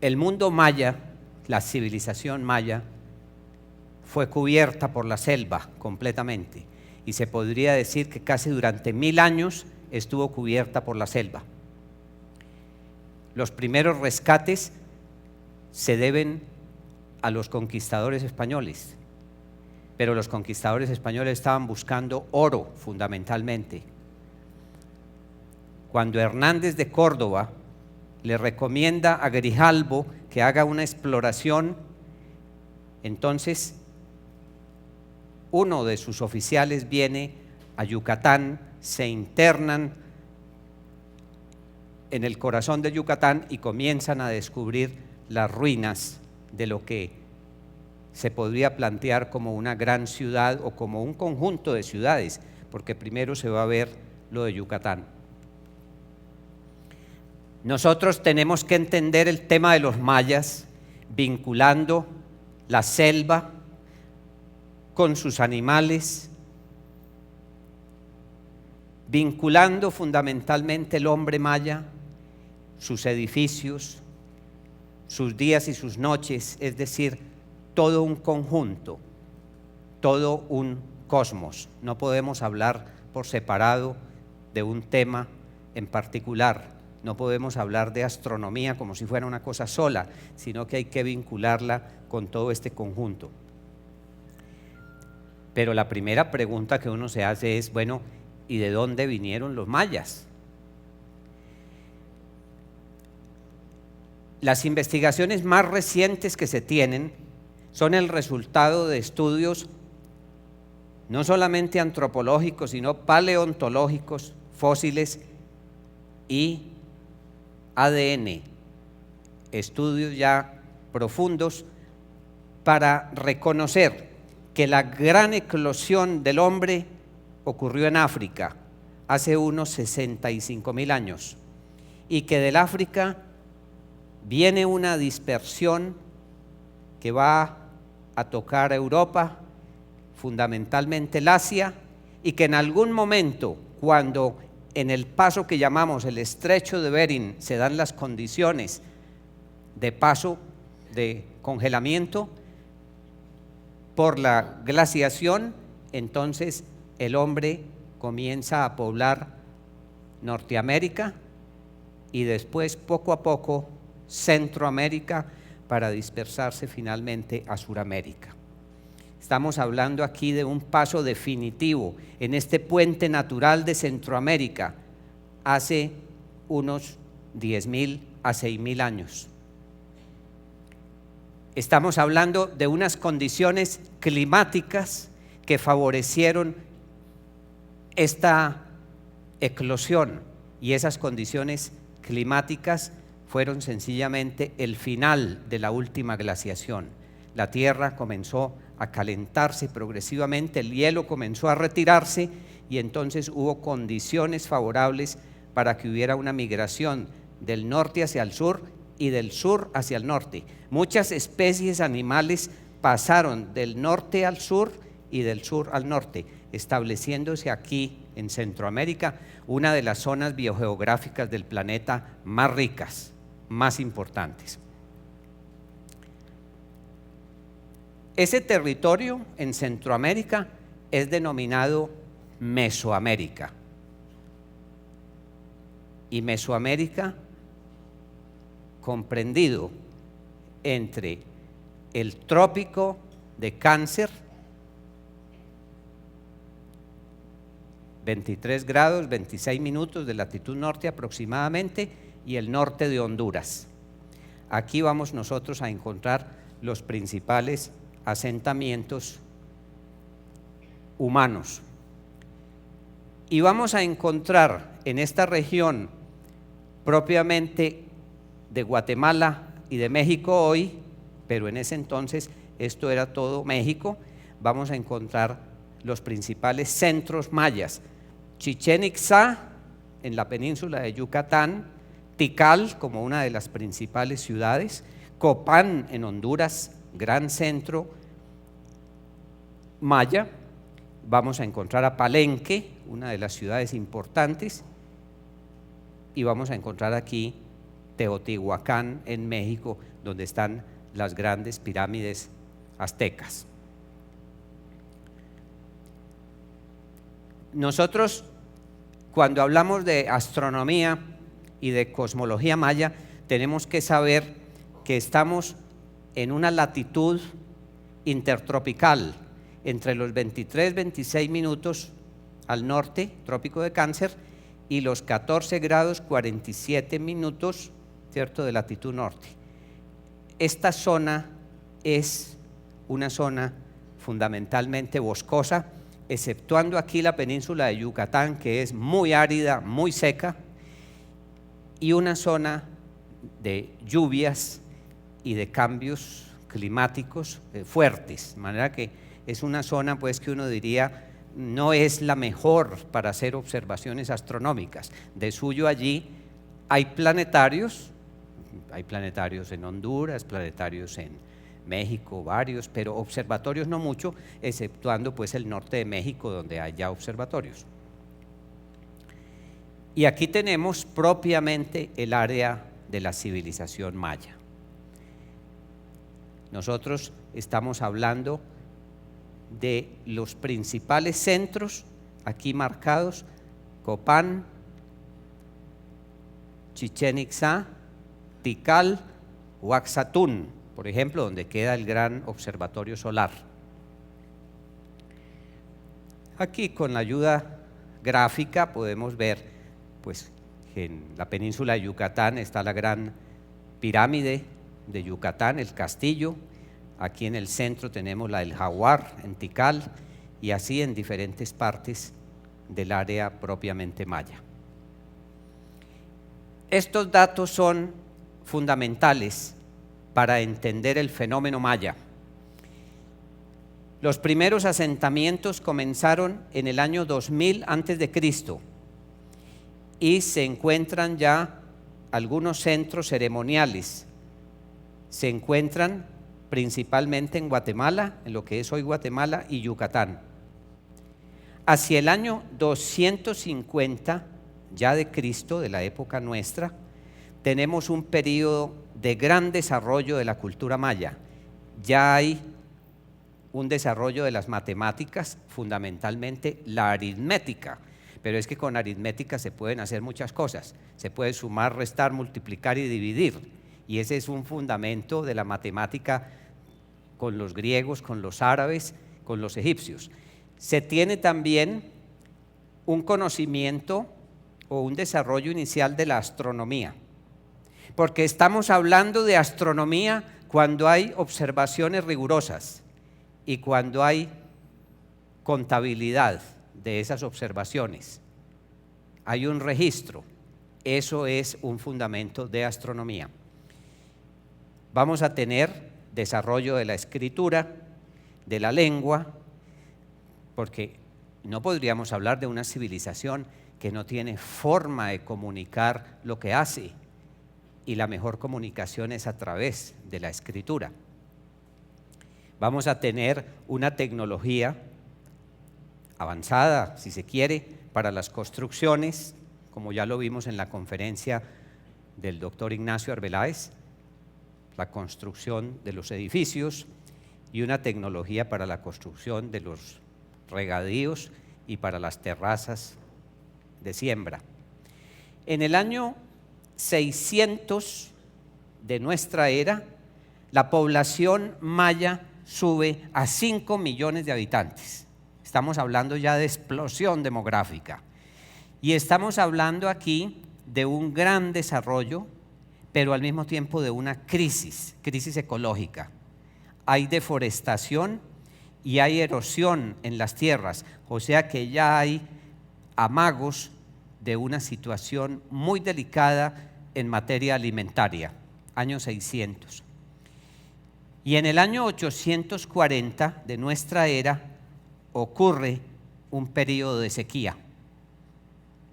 El mundo maya, la civilización maya, fue cubierta por la selva completamente, y se podría decir que casi durante 1000 años estuvo cubierta por la selva. Los primeros rescates se deben a los conquistadores españoles, pero los conquistadores españoles estaban buscando oro fundamentalmente. Cuando Hernández de Córdoba le recomienda a Grijalbo que haga una exploración, entonces uno de sus oficiales viene a Yucatán, se internan en el corazón de Yucatán y comienzan a descubrir las ruinas de lo que se podría plantear como una gran ciudad o como un conjunto de ciudades, porque primero se va a ver lo de Yucatán. Nosotros tenemos que entender el tema de los mayas vinculando la selva con sus animales, vinculando fundamentalmente el hombre maya, sus edificios, sus días y sus noches, es decir, todo un conjunto, todo un cosmos. No podemos hablar por separado de un tema en particular, no podemos hablar de astronomía como si fuera una cosa sola, sino que hay que vincularla con todo este conjunto. Pero la primera pregunta que uno se hace es, bueno, ¿y de dónde vinieron los mayas? Las investigaciones más recientes que se tienen son el resultado de estudios no solamente antropológicos, sino paleontológicos, fósiles y ADN, estudios ya profundos para reconocer que la gran eclosión del hombre ocurrió en África hace unos 65.000 años y que del África viene una dispersión que va a tocar a Europa, fundamentalmente el Asia, y que en algún momento, cuando en el paso que llamamos el estrecho de Bering se dan las condiciones de paso de congelamiento por la glaciación, entonces el hombre comienza a poblar Norteamérica y después poco a poco Centroamérica para dispersarse finalmente a Suramérica. Estamos hablando aquí de un paso definitivo en este puente natural de Centroamérica hace unos 10.000 a 6.000 años. Estamos hablando de unas condiciones climáticas que favorecieron esta eclosión, y esas condiciones climáticas fueron sencillamente el final de la última glaciación. La Tierra comenzó a calentarse progresivamente, el hielo comenzó a retirarse y entonces hubo condiciones favorables para que hubiera una migración del norte hacia el sur y del sur hacia el norte. Muchas especies animales pasaron del norte al sur y del sur al norte, estableciéndose aquí en Centroamérica, una de las zonas biogeográficas del planeta más ricas, más importantes. Ese territorio en Centroamérica es denominado Mesoamérica. Y Mesoamérica comprendido entre el trópico de Cáncer, 23 grados, 26 minutos de latitud norte aproximadamente, y el norte de Honduras. Aquí vamos nosotros a encontrar los principales asentamientos humanos. Y vamos a encontrar en esta región propiamente de Guatemala y de México hoy, pero en ese entonces esto era todo México, vamos a encontrar los principales centros mayas: Chichén Itzá en la península de Yucatán, Tikal como una de las principales ciudades, Copán en Honduras, gran centro maya. Vamos a encontrar a Palenque, una de las ciudades importantes, y vamos a encontrar aquí Teotihuacán en México, donde están las grandes pirámides aztecas. Nosotros, cuando hablamos de astronomía y de cosmología maya, tenemos que saber que estamos en una latitud intertropical, entre los 23-26 minutos al norte, trópico de Cáncer, y los 14 grados 47 minutos, ¿cierto?, de latitud norte. Esta zona es una zona fundamentalmente boscosa, exceptuando aquí la península de Yucatán, que es muy árida, muy seca, y una zona de lluvias y de cambios climáticos fuertes, de manera que es una zona pues que uno diría no es la mejor para hacer observaciones astronómicas. De suyo allí hay planetarios en Honduras, planetarios en México, varios, pero observatorios no mucho, exceptuando pues el norte de México, donde hay ya observatorios. Y aquí tenemos propiamente el área de la civilización maya. Nosotros estamos hablando de los principales centros aquí marcados: Copán, Chichén Itzá, Tikal, Uaxatún, por ejemplo, donde queda el gran observatorio solar. Aquí, con la ayuda gráfica, podemos ver pues que en la península de Yucatán está la gran pirámide de Yucatán, el castillo. Aquí en el centro tenemos la del Jaguar en Tikal, y así en diferentes partes del área propiamente maya. Estos datos son fundamentales para entender el fenómeno maya. Los primeros asentamientos comenzaron en el año 2000 a.C. y se encuentran ya algunos centros ceremoniales. Se encuentran principalmente en Guatemala, en lo que es hoy Guatemala y Yucatán. Hacia el año 250 ya de Cristo, de la época nuestra, tenemos un periodo de gran desarrollo de la cultura maya. Ya hay un desarrollo de las matemáticas, fundamentalmente la aritmética, pero es que con aritmética se pueden hacer muchas cosas. Se puede sumar, restar, multiplicar y dividir, y ese es un fundamento de la matemática con los griegos, con los árabes, con los egipcios. Se tiene también un conocimiento o un desarrollo inicial de la astronomía, porque estamos hablando de astronomía cuando hay observaciones rigurosas y cuando hay contabilidad de esas observaciones. Hay un registro, eso es un fundamento de astronomía. Vamos a tener desarrollo de la escritura, de la lengua, porque no podríamos hablar de una civilización que no tiene forma de comunicar lo que hace, y la mejor comunicación es a través de la escritura. Vamos a tener una tecnología avanzada, si se quiere, para las construcciones, como ya lo vimos en la conferencia del doctor Ignacio Arbeláez, la construcción de los edificios, y una tecnología para la construcción de los regadíos y para las terrazas de siembra. En el año 600 de nuestra era, la población maya sube a 5 millones de habitantes. Estamos hablando ya de explosión demográfica, y estamos hablando aquí de un gran desarrollo, pero al mismo tiempo de una crisis ecológica. Hay deforestación y hay erosión en las tierras, o sea que ya hay amagos de una situación muy delicada en materia alimentaria, año 600. Y en el año 840 de nuestra era ocurre un periodo de sequía,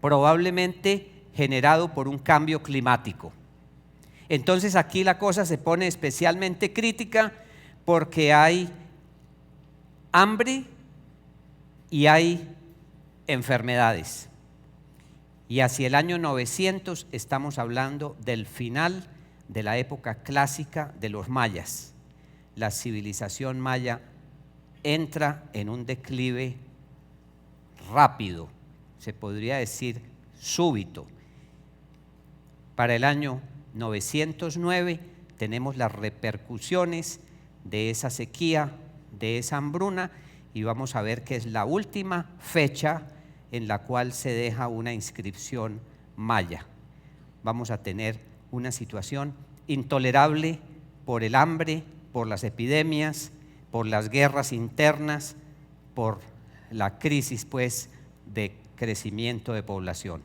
probablemente generado por un cambio climático. Entonces aquí la cosa se pone especialmente crítica porque hay hambre y hay enfermedades. Y hacia el año 900 estamos hablando del final de la época clásica de los mayas. La civilización maya entra en un declive rápido, se podría decir súbito. Para el año 909 tenemos las repercusiones de esa sequía, de esa hambruna, y vamos a ver que es la última fecha en la cual se deja una inscripción maya. Vamos a tener una situación intolerable por el hambre, por las epidemias, por las guerras internas, por la crisis pues de crecimiento de población.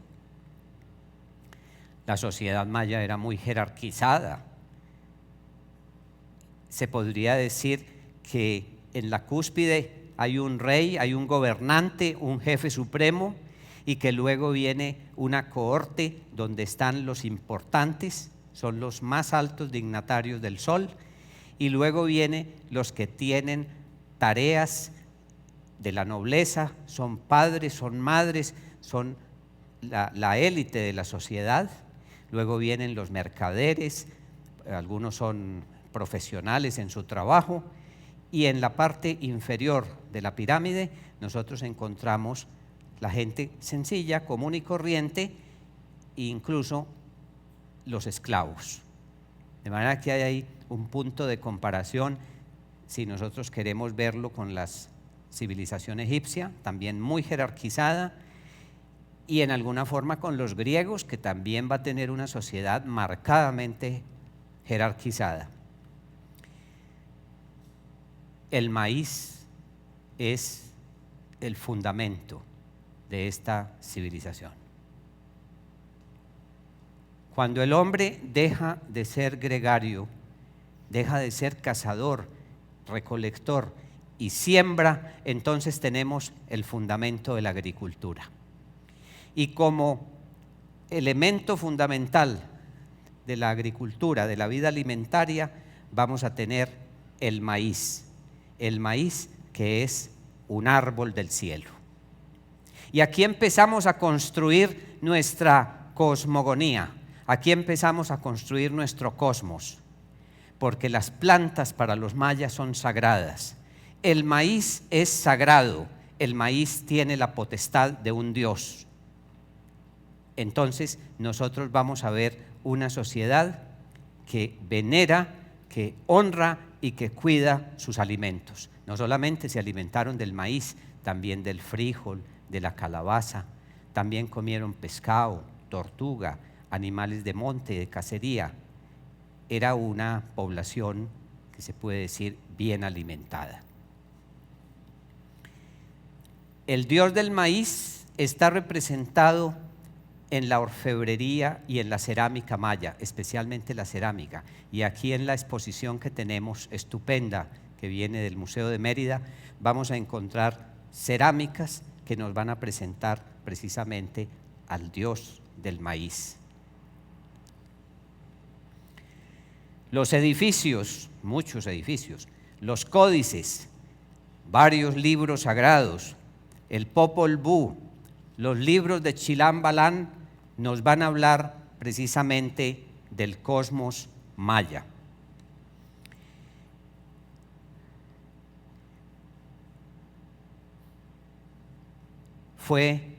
La sociedad maya era muy jerarquizada. Se podría decir que en la cúspide hay un rey, hay un gobernante, un jefe supremo, y que luego viene una cohorte donde están los importantes, son los más altos dignatarios del sol, y luego vienen los que tienen tareas de la nobleza, son padres, son madres, son la élite de la sociedad. Luego vienen los mercaderes, algunos son profesionales en su trabajo, y en la parte inferior de la pirámide nosotros encontramos la gente sencilla, común y corriente, e incluso los esclavos. De manera que hay ahí un punto de comparación, si nosotros queremos verlo con la civilización egipcia, también muy jerarquizada, y en alguna forma con los griegos, que también va a tener una sociedad marcadamente jerarquizada. El maíz es el fundamento de esta civilización. Cuando el hombre deja de ser gregario, deja de ser cazador, recolector y siembra, entonces tenemos el fundamento de la agricultura. Y como elemento fundamental de la agricultura, de la vida alimentaria, vamos a tener el maíz que es un árbol del cielo. Y aquí empezamos a construir nuestra cosmogonía, aquí empezamos a construir nuestro cosmos, porque las plantas para los mayas son sagradas. El maíz es sagrado, el maíz tiene la potestad de un Dios. Entonces nosotros vamos a ver una sociedad que venera, que honra y que cuida sus alimentos. No solamente se alimentaron del maíz, también del frijol, de la calabaza, también comieron pescado, tortuga, animales de monte, de cacería. Era una población que se puede decir bien alimentada. El dios del maíz está representado en la orfebrería y en la cerámica maya, especialmente la cerámica. Y aquí en la exposición que tenemos, estupenda, que viene del Museo de Mérida, vamos a encontrar cerámicas que nos van a presentar precisamente al dios del maíz. Los edificios, muchos edificios, los códices, varios libros sagrados, el Popol Vuh, los libros de Chilam Balam nos van a hablar precisamente del cosmos maya. Fue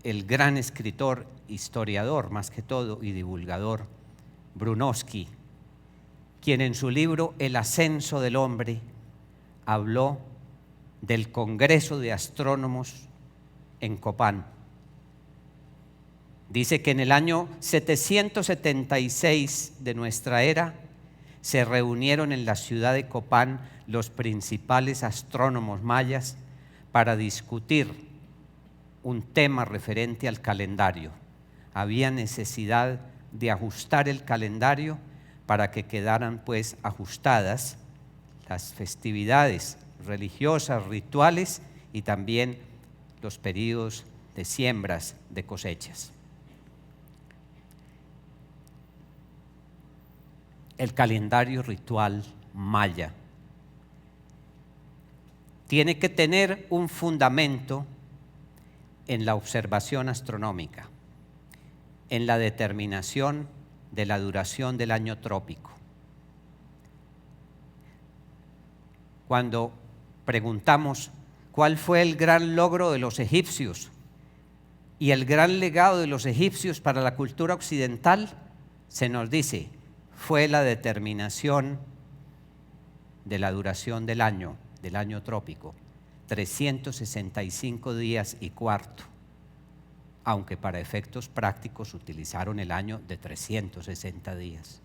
el gran escritor, historiador más que todo y divulgador, Brunowski, quien en su libro El ascenso del hombre habló del Congreso de Astrónomos en Copán. Dice que en el año 776 de nuestra era se reunieron en la ciudad de Copán los principales astrónomos mayas para discutir un tema referente al calendario. Había necesidad de ajustar el calendario para que quedaran pues ajustadas las festividades religiosas, rituales y también los periodos de siembras, de cosechas. El calendario ritual maya tiene que tener un fundamento en la observación astronómica, en la determinación de la duración del año trópico. Cuando preguntamos cuál fue el gran logro de los egipcios y el gran legado de los egipcios para la cultura occidental, se nos dice, fue la determinación de la duración del año trópico, 365 días y cuarto, aunque para efectos prácticos utilizaron el año de 360 días.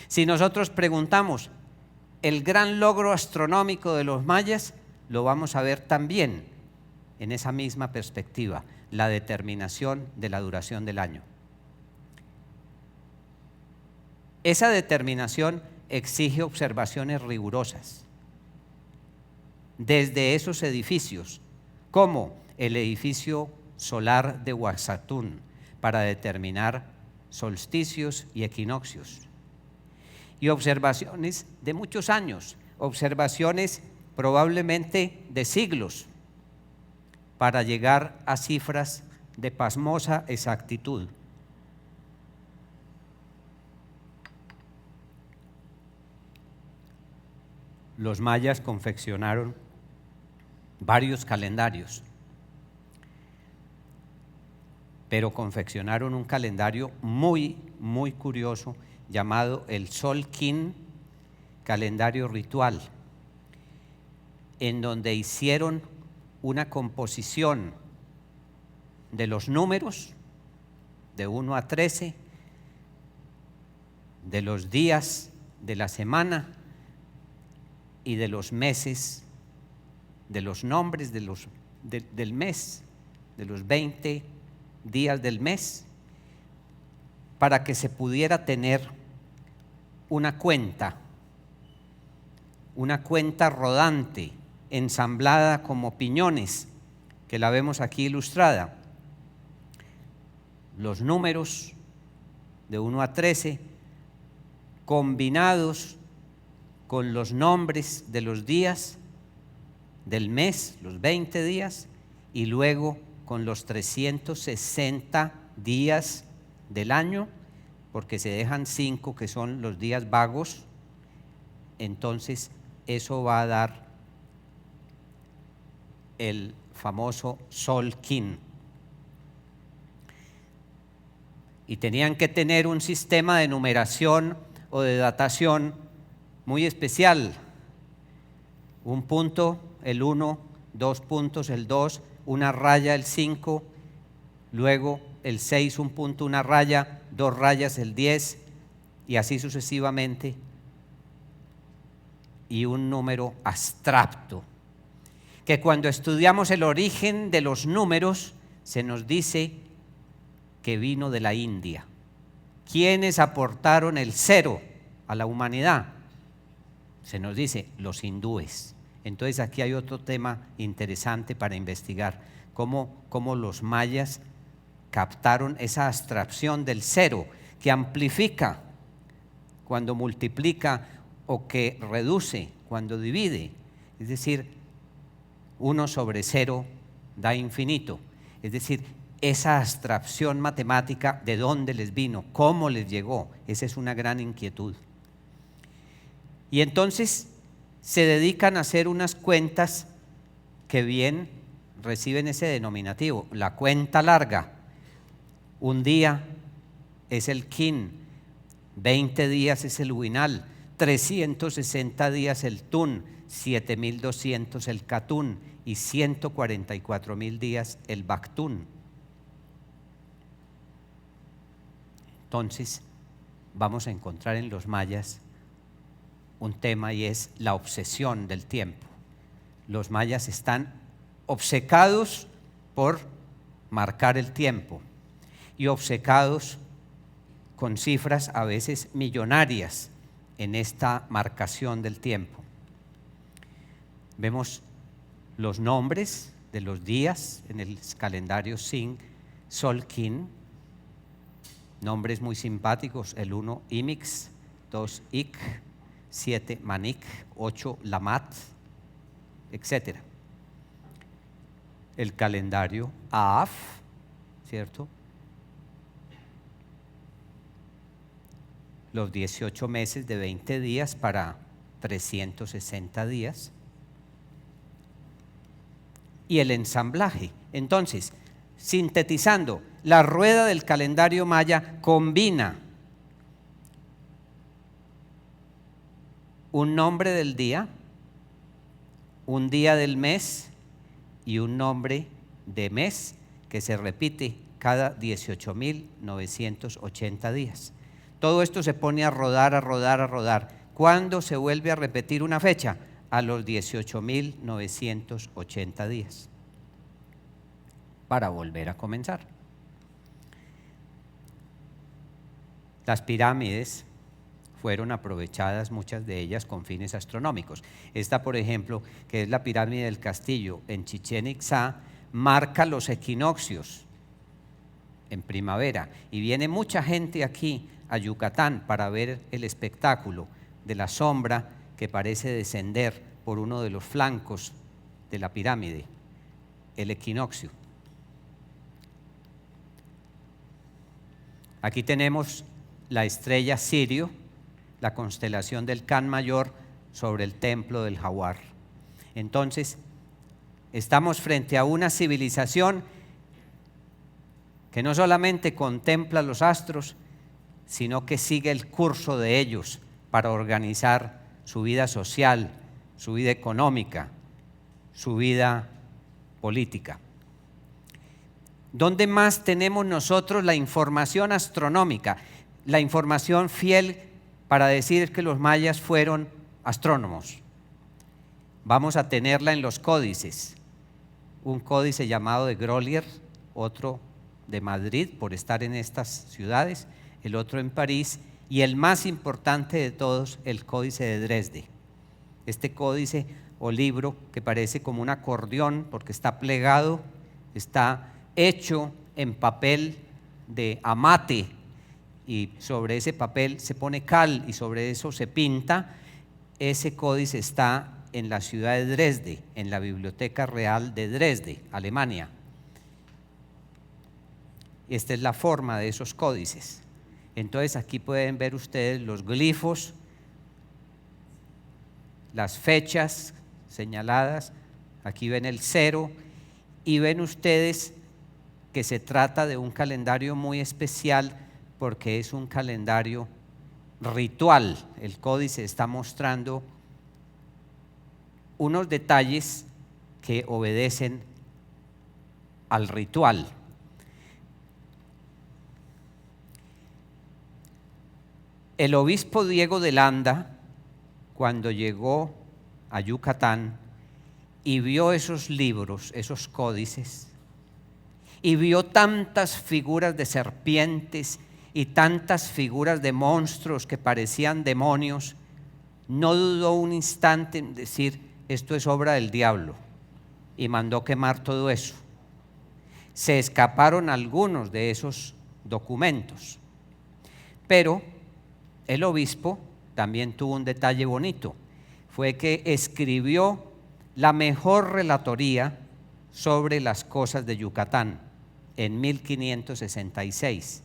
Si nosotros preguntamos el gran logro astronómico de los mayas, lo vamos a ver también en esa misma perspectiva, la determinación de la duración del año. Esa determinación exige observaciones rigurosas desde esos edificios, como el edificio solar de Uaxatún, para determinar solsticios y equinoccios, y observaciones de muchos años, observaciones probablemente de siglos, para llegar a cifras de pasmosa exactitud. Los mayas confeccionaron varios calendarios, pero confeccionaron un calendario muy, muy curioso llamado el Xolquín, calendario ritual, en donde hicieron una composición de los números de 1 a 13, de los días de la semana y de los meses, de los nombres del mes, de los 20 días del mes, para que se pudiera tener una cuenta rodante, ensamblada como piñones, que la vemos aquí ilustrada. Los números de 1 a 13 combinados con los nombres de los días del mes, los 20 días, y luego con los 360 días del año, porque se dejan 5 que son los días vagos. Entonces eso va a dar el famoso Xolquín. Y tenían que tener un sistema de numeración o de datación muy especial. Un punto, el 1, 2 puntos, el 2, una raya, el 5, luego el 6, un punto, una raya, 2 rayas, el 10, y así sucesivamente, y un número abstracto, que cuando estudiamos el origen de los números, se nos dice que vino de la India. ¿Quiénes aportaron el 0 a la humanidad? Se nos dice los hindúes. Entonces aquí hay otro tema interesante para investigar, cómo los mayas captaron esa abstracción del 0, que amplifica cuando multiplica o que reduce cuando divide. Es decir, 1 sobre 0 da infinito. Es decir, esa abstracción matemática, ¿de dónde les vino? ¿Cómo les llegó? Esa es una gran inquietud. Y entonces se dedican a hacer unas cuentas que bien reciben ese denominativo, la cuenta larga. Un día es el kin, 20 días es el huinal, 360 días el tun, 7.200 el catún y 144.000 días el bactún. Entonces vamos a encontrar en los mayas un tema, y es la obsesión del tiempo. Los mayas están obcecados por marcar el tiempo y obcecados con cifras a veces millonarias en esta marcación del tiempo. Vemos los nombres de los días en el calendario Sing, Xolquín, nombres muy simpáticos: el 1 Imix, 2 Ik, 7 Manik, 8 Lamat, etc. El calendario Aaf, ¿cierto? los 18 meses de 20 días para 360 días. Y el ensamblaje. Entonces, sintetizando, la rueda del calendario maya combina un nombre del día, un día del mes y un nombre de mes que se repite cada 18.980 días. Todo esto se pone a rodar, a rodar, a rodar. ¿Cuándo se vuelve a repetir una fecha? A los 18.980 días, para volver a comenzar. Las pirámides fueron aprovechadas, muchas de ellas con fines astronómicos. Esta, por ejemplo, que es la pirámide del Castillo en Chichén Itzá, marca los equinoccios en primavera, y viene mucha gente aquí a Yucatán para ver el espectáculo de la sombra que parece descender por uno de los flancos de la pirámide, el equinoccio. Aquí tenemos la estrella Sirio, la constelación del Can Mayor sobre el templo del Jaguar. Entonces, estamos frente a una civilización que no solamente contempla los astros, sino que sigue el curso de ellos para organizar su vida social, su vida económica, su vida política. ¿Dónde más tenemos nosotros la información astronómica? La información fiel para decir que los mayas fueron astrónomos. Vamos a tenerla en los códices. Un códice llamado de Grolier, otro de Madrid, por estar en estas ciudades, el otro en París, y el más importante de todos, el Códice de Dresde. Este códice o libro que parece como un acordeón porque está plegado, está hecho en papel de amate, y sobre ese papel se pone cal y sobre eso se pinta. Ese códice está en la ciudad de Dresde, en la Biblioteca Real de Dresde, Alemania. Esta es la forma de esos códices. Entonces aquí pueden ver ustedes los glifos, las fechas señaladas, aquí ven el 0 y ven ustedes que se trata de un calendario muy especial porque es un calendario ritual. El códice está mostrando unos detalles que obedecen al ritual. El obispo Diego de Landa, cuando llegó a Yucatán y vio esos libros, esos códices, y vio tantas figuras de serpientes y tantas figuras de monstruos que parecían demonios, no dudó un instante en decir: esto es obra del diablo, y mandó quemar todo eso. Se escaparon algunos de esos documentos, pero el obispo también tuvo un detalle bonito, fue que escribió la mejor relatoría sobre las cosas de Yucatán en 1566,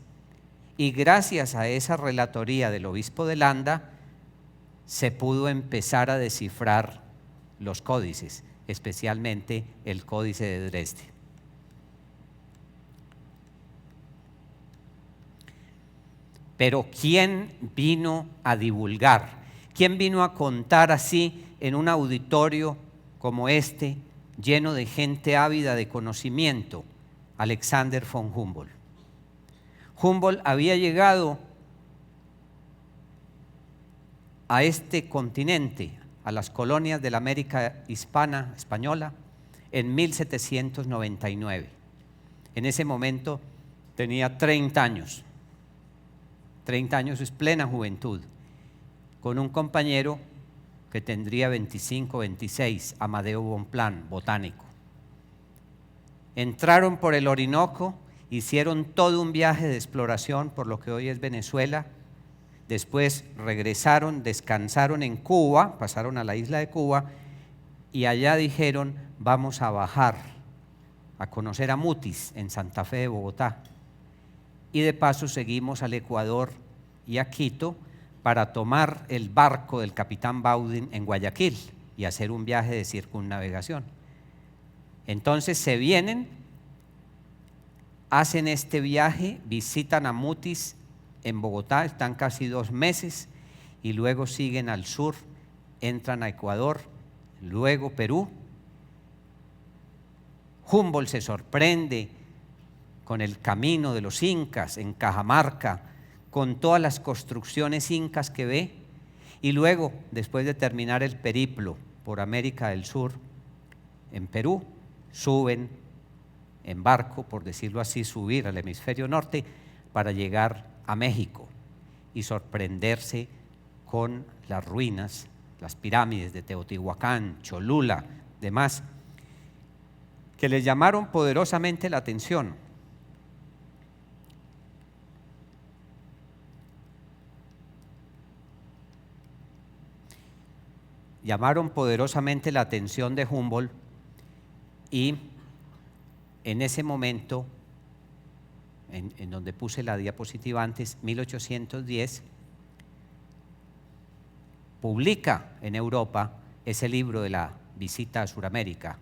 y gracias a esa relatoría del obispo de Landa se pudo empezar a descifrar los códices, especialmente el Códice de Dresde. Pero ¿quién vino a divulgar? ¿Quién vino a contar así en un auditorio como este, lleno de gente ávida de conocimiento? Alexander von Humboldt. Humboldt había llegado a este continente, a las colonias de la América hispana, española, en 1799. En ese momento tenía 30 años. 30 años es plena juventud, con un compañero que tendría 25, 26, Amadeo Bonpland, botánico. Entraron por el Orinoco, hicieron todo un viaje de exploración por lo que hoy es Venezuela, después regresaron, descansaron en Cuba, pasaron a la isla de Cuba, y allá dijeron: vamos a bajar a conocer a Mutis en Santa Fe de Bogotá, y de paso seguimos al Ecuador y a Quito para tomar el barco del capitán Baudin en Guayaquil y hacer un viaje de circunnavegación. Entonces se vienen, hacen este viaje, visitan a Mutis en Bogotá, están casi 2 meses y luego siguen al sur, entran a Ecuador, luego Perú. Humboldt se sorprende con el camino de los incas en Cajamarca, con todas las construcciones incas que ve, y luego, después de terminar el periplo por América del Sur, en Perú, suben en barco, por decirlo así, subir al hemisferio norte para llegar a México y sorprenderse con las ruinas, las pirámides de Teotihuacán, Cholula, demás, que les llamaron poderosamente la atención. Llamaron poderosamente la atención de Humboldt y en ese momento, en donde puse la diapositiva antes, 1810, publica en Europa ese libro de la visita a Sudamérica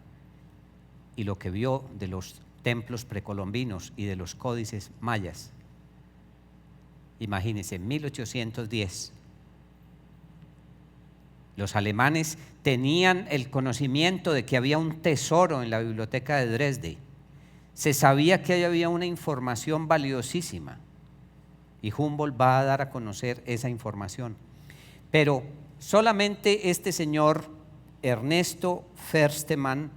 y lo que vio de los templos precolombinos y de los códices mayas. Imagínense, en 1810. Los alemanes tenían el conocimiento de que había un tesoro en la biblioteca de Dresde. Se sabía que ahí había una información valiosísima y Humboldt va a dar a conocer esa información. Pero solamente este señor Ernesto Förstemann,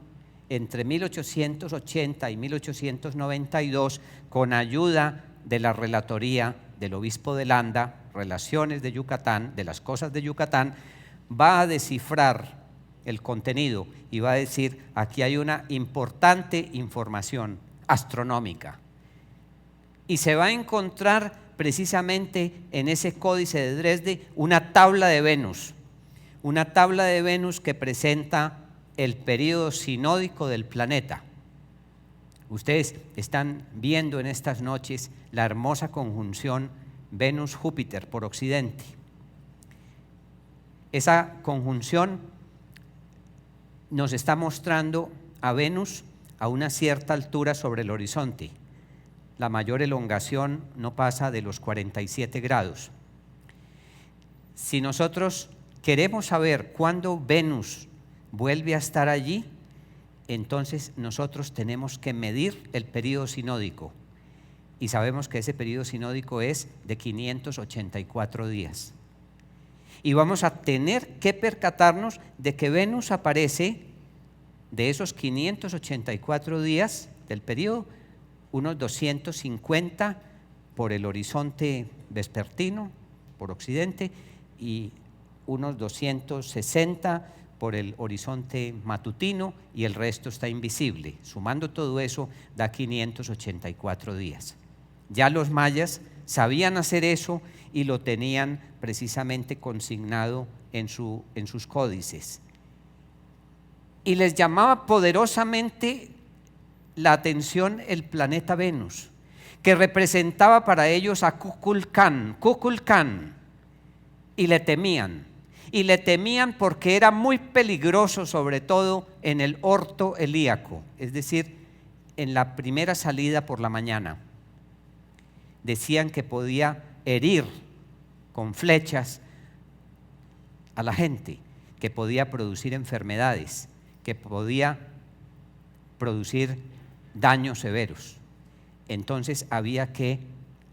entre 1880 y 1892, con ayuda de la relatoría del obispo de Landa, Relaciones de Yucatán, de las cosas de Yucatán, va a descifrar el contenido y va a decir: aquí hay una importante información astronómica. Y se va a encontrar precisamente en ese códice de Dresde una tabla de Venus que presenta el período sinódico del planeta. Ustedes están viendo en estas noches la hermosa conjunción Venus-Júpiter por occidente. Esa conjunción nos está mostrando a Venus a una cierta altura sobre el horizonte. La mayor elongación no pasa de los 47 grados. Si nosotros queremos saber cuándo Venus vuelve a estar allí, entonces nosotros tenemos que medir el período sinódico. Y sabemos que ese período sinódico es de 584 días. Y vamos a tener que percatarnos de que Venus aparece de esos 584 días del periodo, unos 250 por el horizonte vespertino, por occidente, y unos 260 por el horizonte matutino, y el resto está invisible. Sumando todo eso da 584 días. Ya los mayas sabían hacer eso y lo tenían precisamente consignado en sus códices. Y les llamaba poderosamente la atención el planeta Venus, que representaba para ellos a Kukulcán, y le temían. Y le temían porque era muy peligroso, sobre todo en el orto helíaco, es decir, en la primera salida por la mañana. Decían que podía herir con flechas a la gente, que podía producir enfermedades, que podía producir daños severos. Entonces había que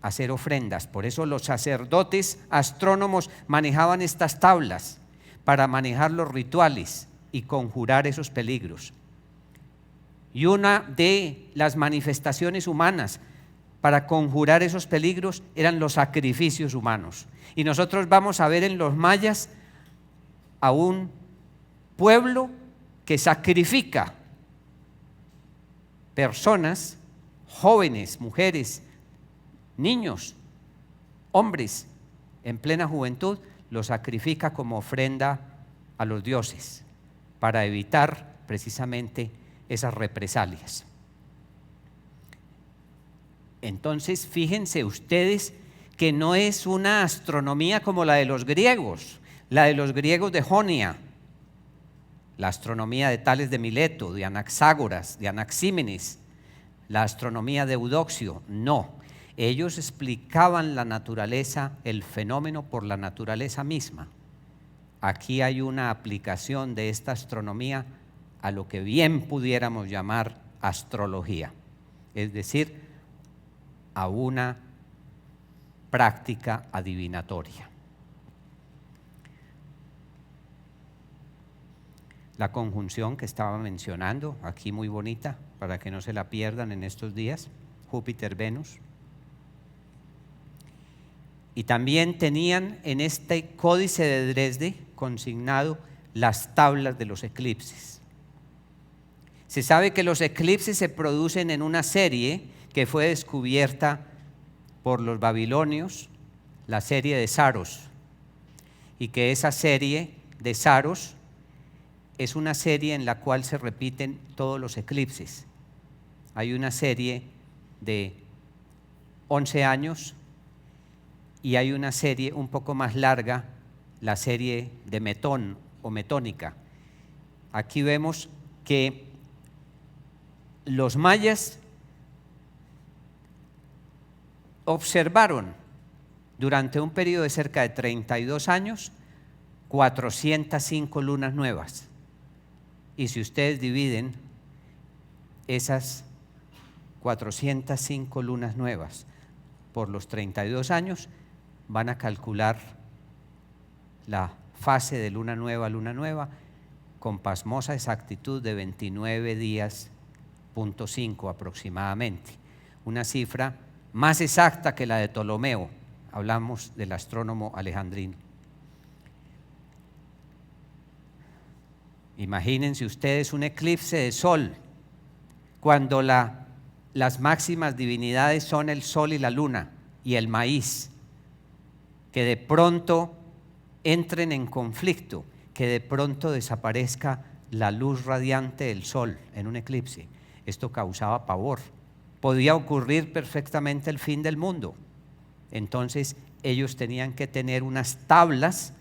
hacer ofrendas. Por eso los sacerdotes astrónomos manejaban estas tablas para manejar los rituales y conjurar esos peligros. Y una de las manifestaciones humanas para conjurar esos peligros eran los sacrificios humanos. Y nosotros vamos a ver en los mayas a un pueblo que sacrifica personas, jóvenes, mujeres, niños, hombres en plena juventud, los sacrifica como ofrenda a los dioses para evitar precisamente esas represalias. Entonces, fíjense ustedes que no es una astronomía como la de los griegos de Jonia, la astronomía de Tales de Mileto, de Anaxágoras, de Anaxímenes, la astronomía de Eudoxio. No, ellos explicaban la naturaleza, el fenómeno por la naturaleza misma. Aquí hay una aplicación de esta astronomía a lo que bien pudiéramos llamar astrología, es decir, a una práctica adivinatoria. La conjunción que estaba mencionando, aquí muy bonita, para que no se la pierdan en estos días, Júpiter-Venus. Y también tenían en este códice de Dresde consignado las tablas de los eclipses. Se sabe que los eclipses se producen en una serie que fue descubierta por los babilonios, la serie de Saros, y que esa serie de Saros es una serie en la cual se repiten todos los eclipses. Hay una serie de 11 años y hay una serie un poco más larga, la serie de Metón o Metónica. Aquí vemos que los mayas observaron durante un periodo de cerca de 32 años 405 lunas nuevas. Y si ustedes dividen esas 405 lunas nuevas por los 32 años, van a calcular la fase de luna nueva con pasmosa exactitud de 29 días.5 aproximadamente. Una cifra más exacta que la de Ptolomeo, hablamos del astrónomo alejandrino. Imagínense ustedes un eclipse de sol, cuando las máximas divinidades son el sol y la luna y el maíz, que de pronto entren en conflicto, que de pronto desaparezca la luz radiante del sol en un eclipse. Esto causaba pavor. Podía ocurrir perfectamente el fin del mundo. Entonces ellos tenían que tener unas tablas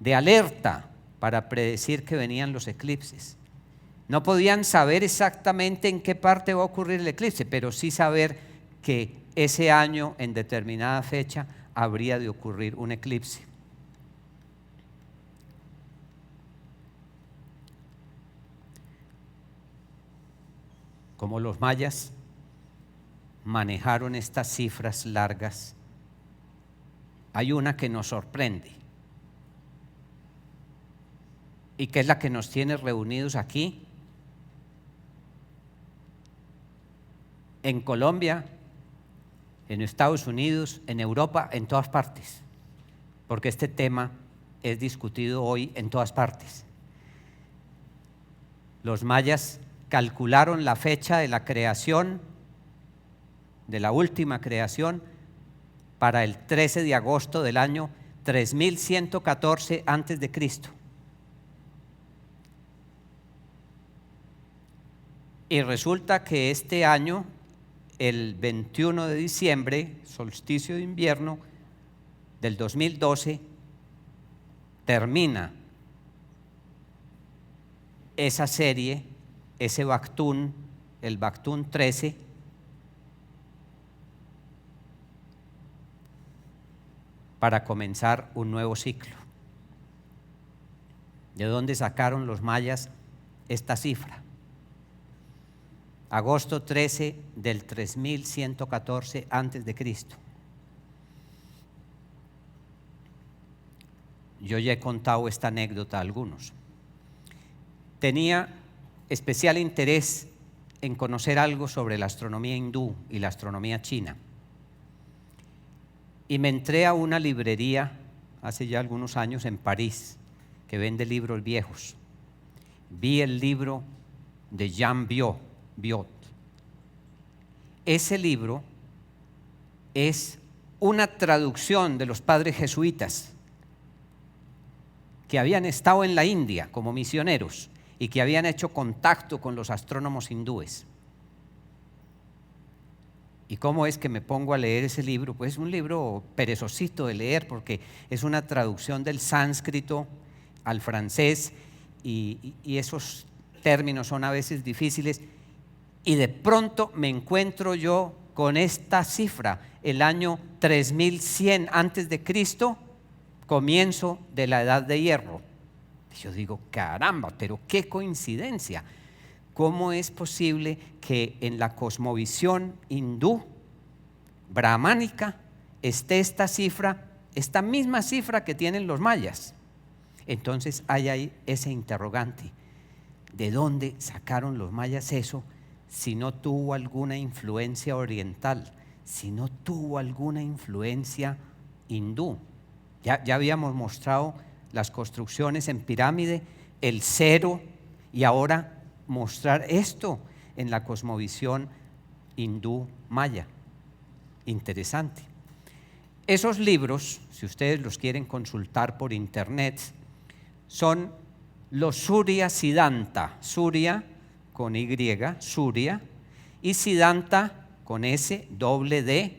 de alerta para predecir que venían los eclipses. No podían saber exactamente en qué parte va a ocurrir el eclipse, pero sí saber que ese año, en determinada fecha, habría de ocurrir un eclipse. Como los mayas manejaron estas cifras largas, hay una que nos sorprende y que es la que nos tiene reunidos aquí en Colombia, en Estados Unidos, en Europa, en todas partes, porque este tema es discutido hoy en todas partes. Los mayas calcularon la fecha de la creación, de la última creación, para el 13 de agosto del año 3114 antes de Cristo. Y resulta que este año, el 21 de diciembre, solsticio de invierno del 2012, termina esa serie, ese Bactún, el Bactún 13, para comenzar un nuevo ciclo. ¿De dónde sacaron los mayas esta cifra? Agosto 13 del 3114 antes de Cristo. Yo ya he contado esta anécdota a algunos. Tenía especial interés en conocer algo sobre la astronomía hindú y la astronomía china. Y me entré a una librería hace ya algunos años en París que vende libros viejos. Vi el libro de Jean Viot. Ese libro es una traducción de los padres jesuitas que habían estado en la India como misioneros y que habían hecho contacto con los astrónomos hindúes. ¿Y cómo es que me pongo a leer ese libro? Pues es un libro perezosito de leer porque es una traducción del sánscrito al francés y esos términos son a veces difíciles. Y de pronto me encuentro yo con esta cifra, el año 3100 antes de Cristo, comienzo de la Edad de Hierro. Y yo digo, caramba, pero qué coincidencia. ¿Cómo es posible que en la cosmovisión hindú, brahmánica, esté esta cifra, esta misma cifra que tienen los mayas? Entonces hay ahí ese interrogante. ¿De dónde sacaron los mayas eso si no tuvo alguna influencia oriental, si no tuvo alguna influencia hindú? Ya habíamos mostrado las construcciones en pirámide, el cero, y ahora mostrar esto en la cosmovisión hindú maya. Interesante. Esos libros, si ustedes los quieren consultar por internet, son los Surya Siddhanta, Surya con Y, Surya, y Siddhanta con S, doble D,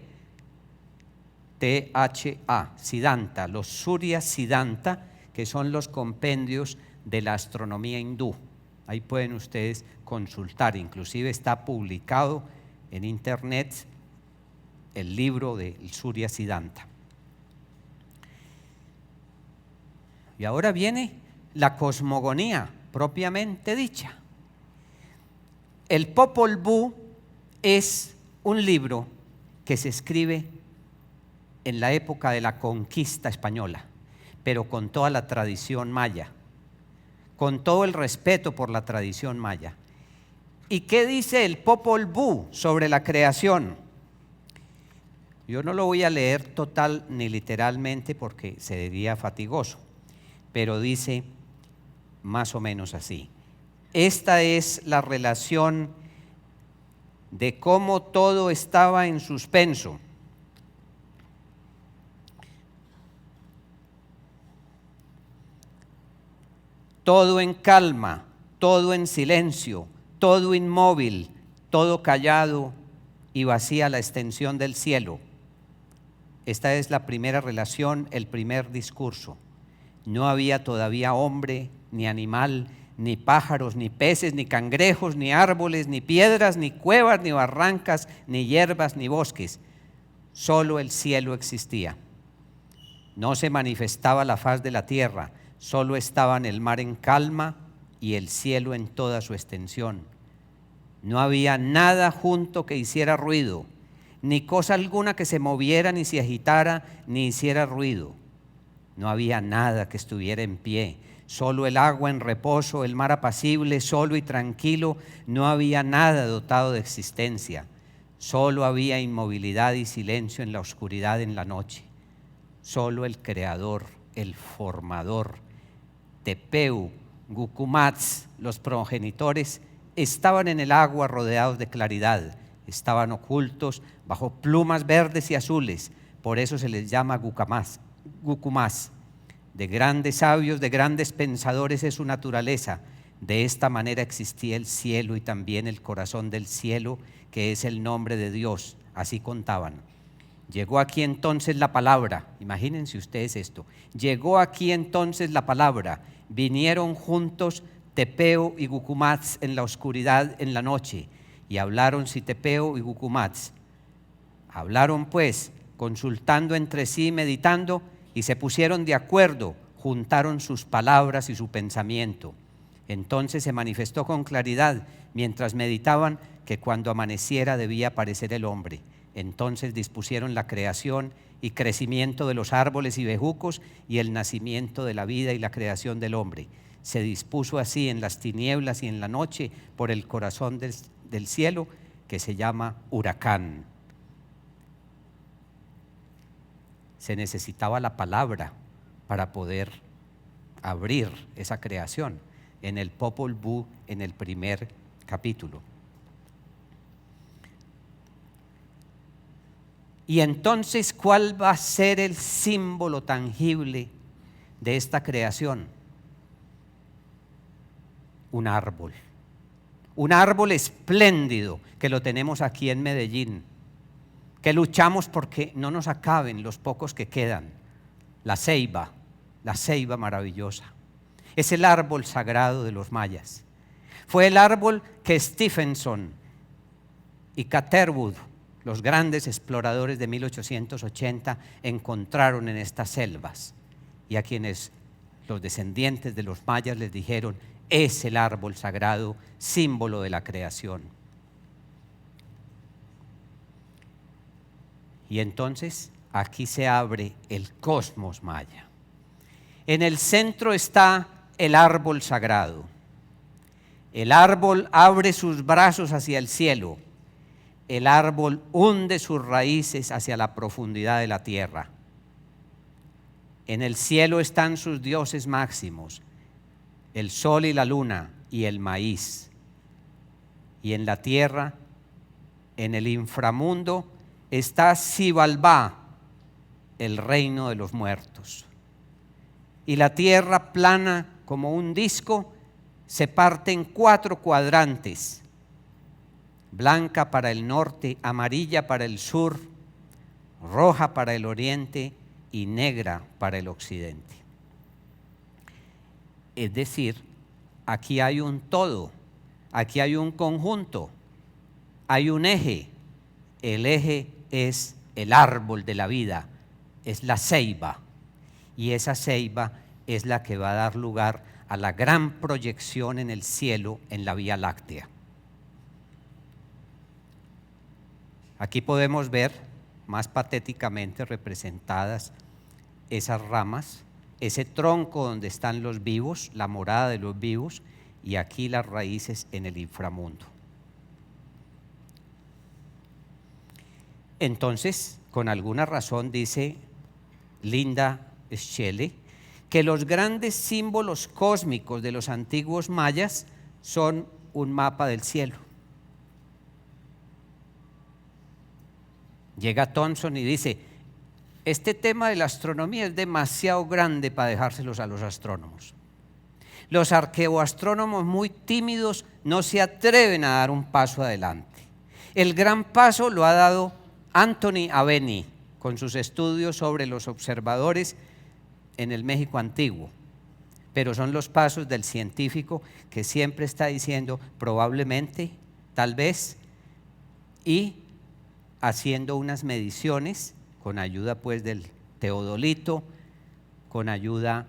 T-H-A, Siddhanta, los Surya Siddhanta, que son los compendios de la astronomía hindú. Ahí pueden ustedes consultar, inclusive está publicado en internet el libro del Surya Siddhanta. Y ahora viene la cosmogonía propiamente dicha. El Popol Vuh es un libro que se escribe en la época de la conquista española, pero con toda la tradición maya, con todo el respeto por la tradición maya. ¿Y qué dice el Popol Vuh sobre la creación? Yo no lo voy a leer total ni literalmente porque sería fatigoso, pero dice más o menos así. Esta es la relación de cómo todo estaba en suspenso. Todo en calma, todo en silencio, todo inmóvil, todo callado y vacía la extensión del cielo. Esta es la primera relación, el primer discurso. No había todavía hombre, ni animal, ni pájaros, ni peces, ni cangrejos, ni árboles, ni piedras, ni cuevas, ni barrancas, ni hierbas, ni bosques. Solo el cielo existía. No se manifestaba la faz de la tierra, solo estaban el mar en calma y el cielo en toda su extensión. No había nada junto que hiciera ruido, ni cosa alguna que se moviera, ni se agitara, ni hiciera ruido. No había nada que estuviera en pie, solo el agua en reposo, el mar apacible, solo y tranquilo. No había nada dotado de existencia, solo había inmovilidad y silencio en la oscuridad en la noche. Solo el Creador, el Formador, Tepeu, Gucumatz, los progenitores, estaban en el agua rodeados de claridad, estaban ocultos bajo plumas verdes y azules, por eso se les llama Gucumás. De grandes sabios, de grandes pensadores es su naturaleza. De esta manera existía el cielo y también el corazón del cielo, que es el nombre de Dios. Así contaban. Llegó aquí entonces la palabra, imagínense ustedes esto, llegó aquí entonces la palabra, vinieron juntos Tepeu y Gucumatz en la oscuridad en la noche, y hablaron Tepeu y Gucumatz. Hablaron pues, consultando entre sí, meditando, y se pusieron de acuerdo, juntaron sus palabras y su pensamiento. Entonces se manifestó con claridad, mientras meditaban, que cuando amaneciera debía aparecer el hombre. Entonces dispusieron la creación y crecimiento de los árboles y bejucos y el nacimiento de la vida y la creación del hombre. Se dispuso así en las tinieblas y en la noche por el corazón del cielo, que se llama huracán. Se necesitaba la palabra para poder abrir esa creación en el Popol Vuh, en el primer capítulo. Y entonces, ¿cuál va a ser el símbolo tangible de esta creación? Un árbol espléndido que lo tenemos aquí en Medellín. que luchamos porque no nos acaben los pocos que quedan. La ceiba maravillosa. Es el árbol sagrado de los mayas. Fue el árbol que Stephenson y Catherwood, los grandes exploradores de 1880, encontraron en estas selvas, y a quienes los descendientes de los mayas les dijeron: es el árbol sagrado, símbolo de la creación. Y entonces aquí se abre el cosmos maya. En el centro está el árbol sagrado. El árbol abre sus brazos hacia el cielo. El árbol hunde sus raíces hacia la profundidad de la tierra. En el cielo están sus dioses máximos, el sol y la luna y el maíz. Y en la tierra, en el inframundo, está Xibalbá, el reino de los muertos. Y la tierra, plana como un disco, se parte en 4 cuadrantes: blanca para el norte, amarilla para el sur, roja para el oriente y negra para el occidente. Es decir, aquí hay un todo, aquí hay un conjunto, hay un eje. El eje es el árbol de la vida, es la ceiba, y esa ceiba es la que va a dar lugar a la gran proyección en el cielo, en la Vía Láctea. Aquí podemos ver más patéticamente representadas esas ramas, ese tronco donde están los vivos, la morada de los vivos, y aquí las raíces en el inframundo. Entonces, con alguna razón dice Linda Schelle que los grandes símbolos cósmicos de los antiguos mayas son un mapa del cielo. Llega Thomson y dice: este tema de la astronomía es demasiado grande para dejárselos a los astrónomos. Los arqueoastrónomos muy tímidos no se atreven a dar un paso adelante. El gran paso lo ha dado Anthony Aveni con sus estudios sobre los observadores en el México antiguo, pero son los pasos del científico que siempre está diciendo probablemente, tal vez, y haciendo unas mediciones con ayuda pues del teodolito, con ayuda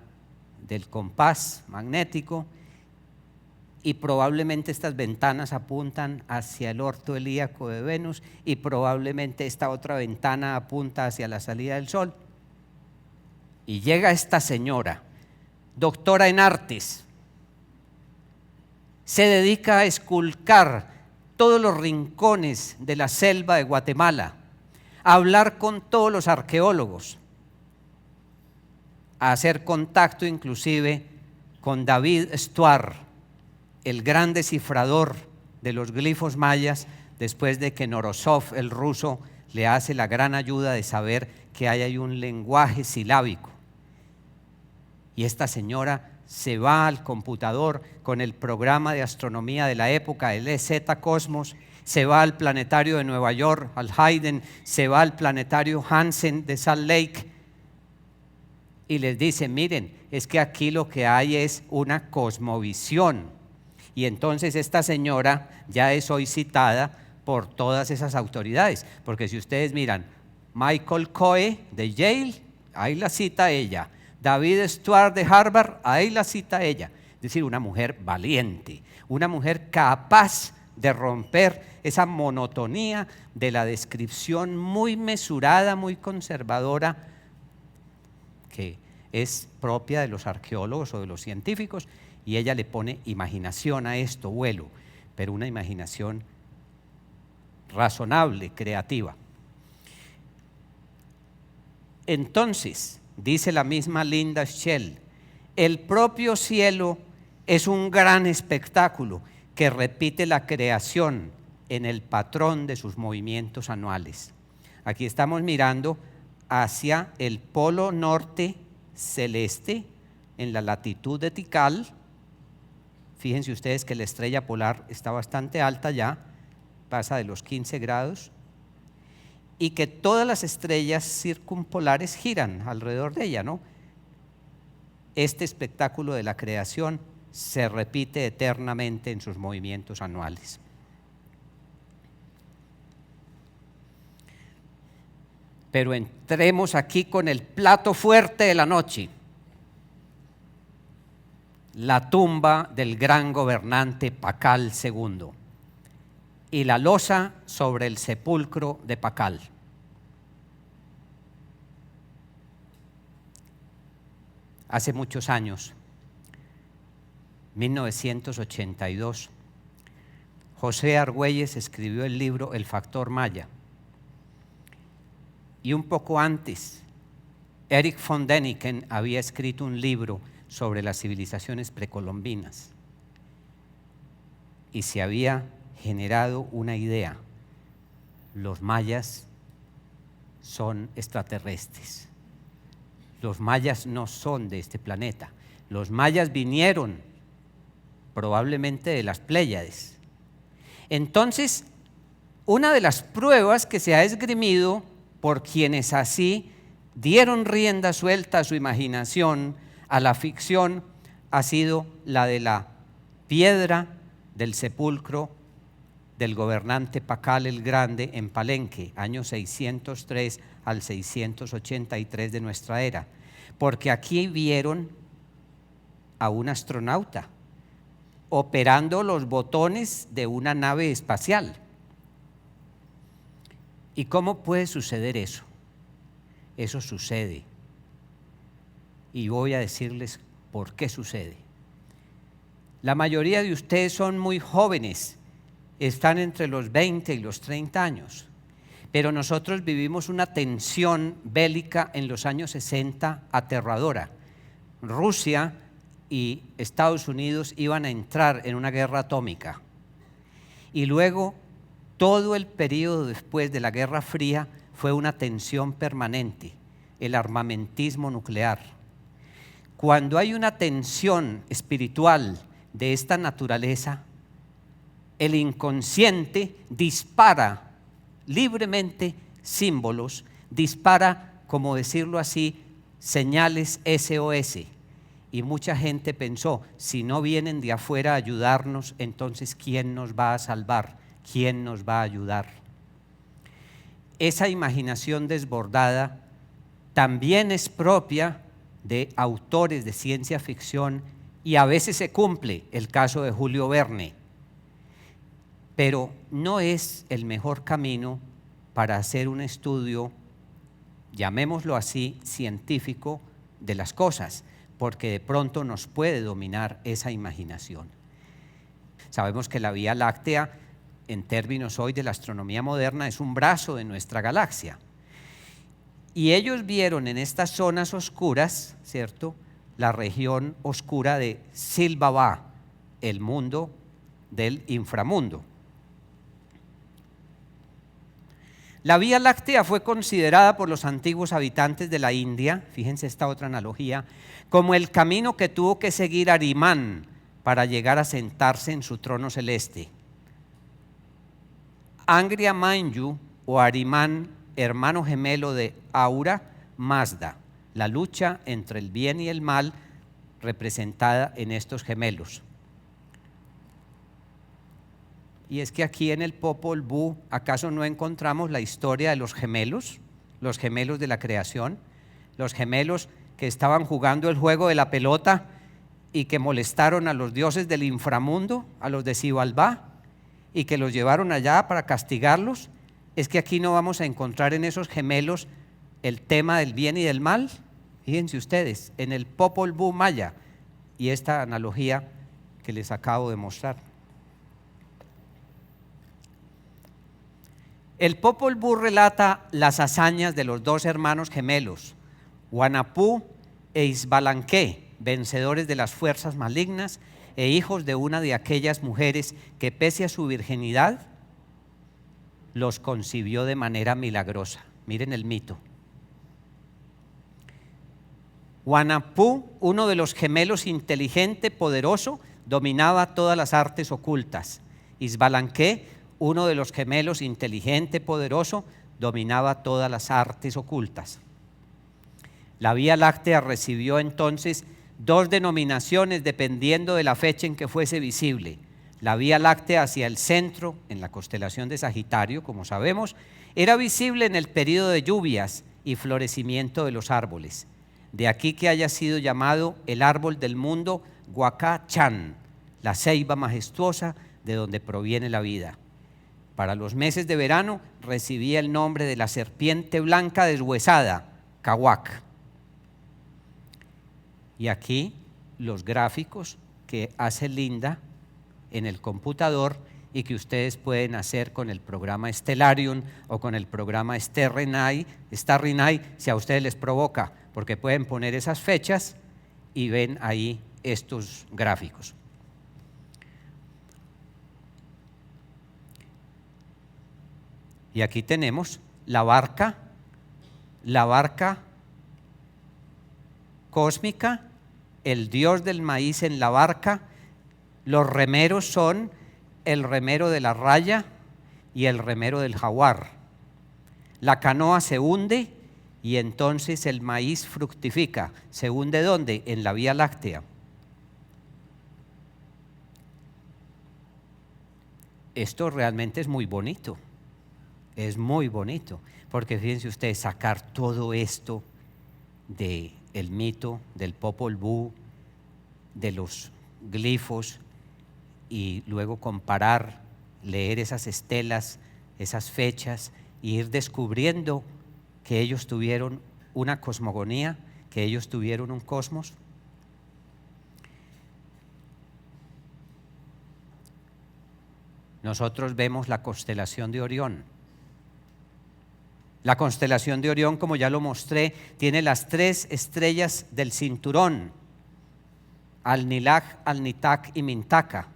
del compás magnético, y probablemente estas ventanas apuntan hacia el orto helíaco de Venus, y probablemente esta otra ventana apunta hacia la salida del sol. Y llega esta señora, doctora en artes, se dedica a esculcar todos los rincones de la selva de Guatemala, a hablar con todos los arqueólogos, a hacer contacto inclusive con David Stuart, el gran descifrador de los glifos mayas, después de que Norosov, el ruso, le hace la gran ayuda de saber que hay un lenguaje silábico. Y esta señora se va al computador con el programa de astronomía de la época, el EZ Cosmos, se va al planetario de Nueva York, al Hayden, se va al planetario Hansen de Salt Lake, y les dice: miren, es que aquí lo que hay es una cosmovisión. Y entonces esta señora ya es hoy citada por todas esas autoridades, porque si ustedes miran, Michael Coe de Yale, ahí la cita ella; David Stuart de Harvard, ahí la cita ella. Es decir, una mujer valiente, una mujer capaz de romper esa monotonía de la descripción muy mesurada, muy conservadora, que es propia de los arqueólogos o de los científicos, y ella le pone imaginación a esto, vuelo, pero una imaginación razonable, creativa. Entonces, dice la misma Linda Schell, el propio cielo es un gran espectáculo que repite la creación en el patrón de sus movimientos anuales. Aquí estamos mirando hacia el polo norte celeste, en la latitud de Tikal. Fíjense ustedes que la estrella polar está bastante alta ya, pasa de los 15 grados, y que todas las estrellas circumpolares giran alrededor de ella, ¿no? Este espectáculo de la creación se repite eternamente en sus movimientos anuales. Pero entremos aquí con el plato fuerte de la noche: la tumba del gran gobernante Pakal II y la losa sobre el sepulcro de Pakal. Hace muchos años, 1982, José Argüelles escribió el libro El Factor Maya. Y un poco antes, Erich von Däniken había escrito un libro sobre las civilizaciones precolombinas. Y se había generado una idea: los mayas son extraterrestres. Los mayas no son de este planeta. Los mayas vinieron probablemente de las Pléyades. Entonces, una de las pruebas que se ha esgrimido por quienes así dieron rienda suelta a su imaginación, a la ficción, ha sido la de la piedra del sepulcro del gobernante Pakal el Grande en Palenque, año 603 al 683 de nuestra era, porque aquí vieron a un astronauta operando los botones de una nave espacial. ¿Y cómo puede suceder eso? Eso sucede. Y voy a decirles por qué sucede. La mayoría de ustedes son muy jóvenes, están entre los 20 y los 30 años, pero nosotros vivimos una tensión bélica en los años 60 aterradora. Rusia y Estados Unidos iban a entrar en una guerra atómica. Y luego, todo el periodo después de la Guerra Fría fue una tensión permanente, el armamentismo nuclear. Cuando hay una tensión espiritual de esta naturaleza, el inconsciente dispara libremente símbolos, dispara, como decirlo así, señales SOS. Y mucha gente pensó: si no vienen de afuera a ayudarnos, entonces ¿quién nos va a salvar? ¿Quién nos va a ayudar? Esa imaginación desbordada también es propia de autores de ciencia ficción y a veces se cumple, el caso de Julio Verne. Pero no es el mejor camino para hacer un estudio, llamémoslo así, científico de las cosas, porque de pronto nos puede dominar esa imaginación. Sabemos que la Vía Láctea, en términos hoy de la astronomía moderna, es un brazo de nuestra galaxia. Y ellos vieron en estas zonas oscuras, ¿cierto?, la región oscura de Silbaba, el mundo del inframundo. La Vía Láctea fue considerada por los antiguos habitantes de la India, fíjense esta otra analogía, como el camino que tuvo que seguir Arimán para llegar a sentarse en su trono celeste. Angria Mainyu o Arimán, hermano gemelo de Ahura Mazda, la lucha entre el bien y el mal representada en estos gemelos. Y es que aquí en el Popol Vuh, ¿acaso no encontramos la historia de los gemelos de la creación? Los gemelos que estaban jugando el juego de la pelota y que molestaron a los dioses del inframundo, a los de Xibalbá, y que los llevaron allá para castigarlos. Es que aquí no vamos a encontrar en esos gemelos el tema del bien y del mal. Fíjense ustedes, en el Popol Vuh maya, y esta analogía que les acabo de mostrar. El Popol Vuh relata las hazañas de los dos hermanos gemelos, Wanapú e Isbalanqué, vencedores de las fuerzas malignas e hijos de una de aquellas mujeres que, pese a su virginidad, los concibió de manera milagrosa. Miren el mito. Wanapú, uno de los gemelos inteligente, poderoso, dominaba todas las artes ocultas. Isbalanqué, uno de los gemelos inteligente, poderoso, dominaba todas las artes ocultas. La Vía Láctea recibió entonces dos denominaciones dependiendo de la fecha en que fuese visible. La Vía Láctea hacia el centro, en la constelación de Sagitario, como sabemos, era visible en el período de lluvias y florecimiento de los árboles. De aquí que haya sido llamado el árbol del mundo Huacachán, la ceiba majestuosa de donde proviene la vida. Para los meses de verano recibía el nombre de la serpiente blanca deshuesada, Cahuac. Y aquí los gráficos que hace Linda en el computador y que ustedes pueden hacer con el programa Stellarium o con el programa Starry Night si a ustedes les provoca, porque pueden poner esas fechas y ven ahí estos gráficos. Y aquí tenemos la barca cósmica, el dios del maíz en la barca. Los remeros son el remero de la raya y el remero del jaguar. La canoa se hunde y entonces el maíz fructifica. ¿Se hunde dónde? En la Vía Láctea. Esto realmente es muy bonito. Es muy bonito, porque fíjense ustedes, sacar todo esto del mito, del Popol Vuh, de los glifos, y luego comparar, leer esas estelas, esas fechas, e ir descubriendo que ellos tuvieron una cosmogonía, que ellos tuvieron un cosmos. Nosotros vemos la constelación de Orión. La constelación de Orión, como ya lo mostré, tiene las 3 estrellas del cinturón, Al-Nilaj, Al-Nitak y Mintaka.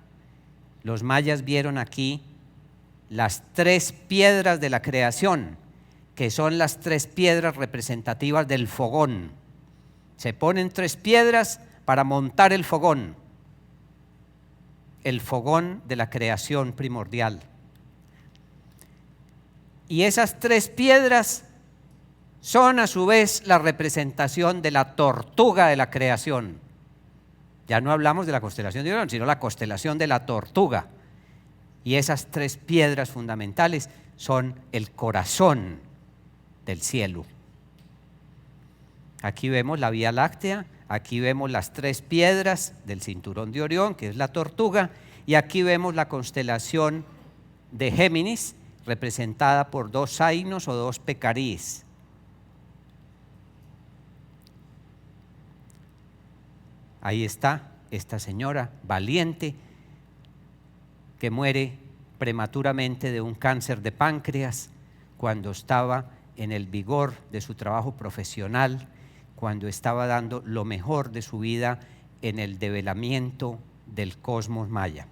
Los mayas vieron aquí las 3 piedras de la creación, que son las 3 piedras representativas del fogón. Se ponen 3 piedras para montar el fogón de la creación primordial. Y esas 3 piedras son a su vez la representación de la tortuga de la creación. Ya no hablamos de la constelación de Orión, sino la constelación de la tortuga. Y esas 3 piedras fundamentales son el corazón del cielo. Aquí vemos la Vía Láctea, aquí vemos las 3 piedras del cinturón de Orión, que es la tortuga, y aquí vemos la constelación de Géminis, representada por 2 zainos o 2 pecaríes. Ahí está esta señora valiente que muere prematuramente de un cáncer de páncreas cuando estaba en el vigor de su trabajo profesional, cuando estaba dando lo mejor de su vida en el develamiento del cosmos maya.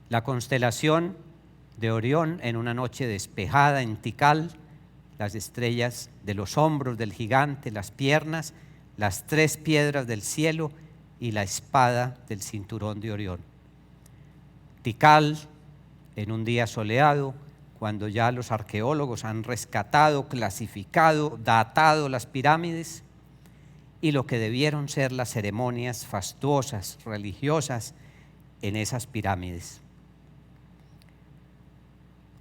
La constelación de Orión en una noche despejada en Tikal, las estrellas de los hombros del gigante, las piernas, las 3 piedras del cielo y la espada del cinturón de Orión. Tikal, en un día soleado, cuando ya los arqueólogos han rescatado, clasificado, datado las pirámides y lo que debieron ser las ceremonias fastuosas, religiosas en esas pirámides.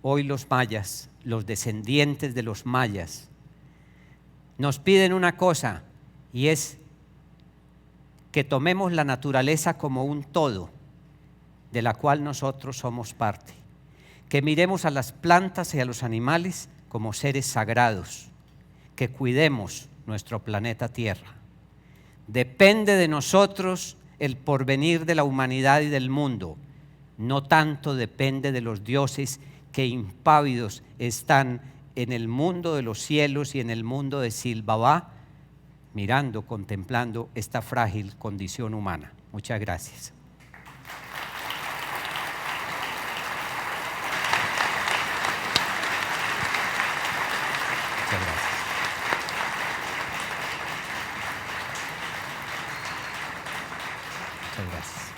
Hoy los mayas, los descendientes de los mayas, nos piden una cosa, y es que tomemos la naturaleza como un todo, de la cual nosotros somos parte. Que miremos a las plantas y a los animales como seres sagrados, que cuidemos nuestro planeta Tierra. Depende de nosotros el porvenir de la humanidad y del mundo, no tanto depende de los dioses que impávidos están en el mundo de los cielos y en el mundo de Silbabá, mirando, contemplando esta frágil condición humana. Muchas gracias. Muchas gracias. Muchas gracias.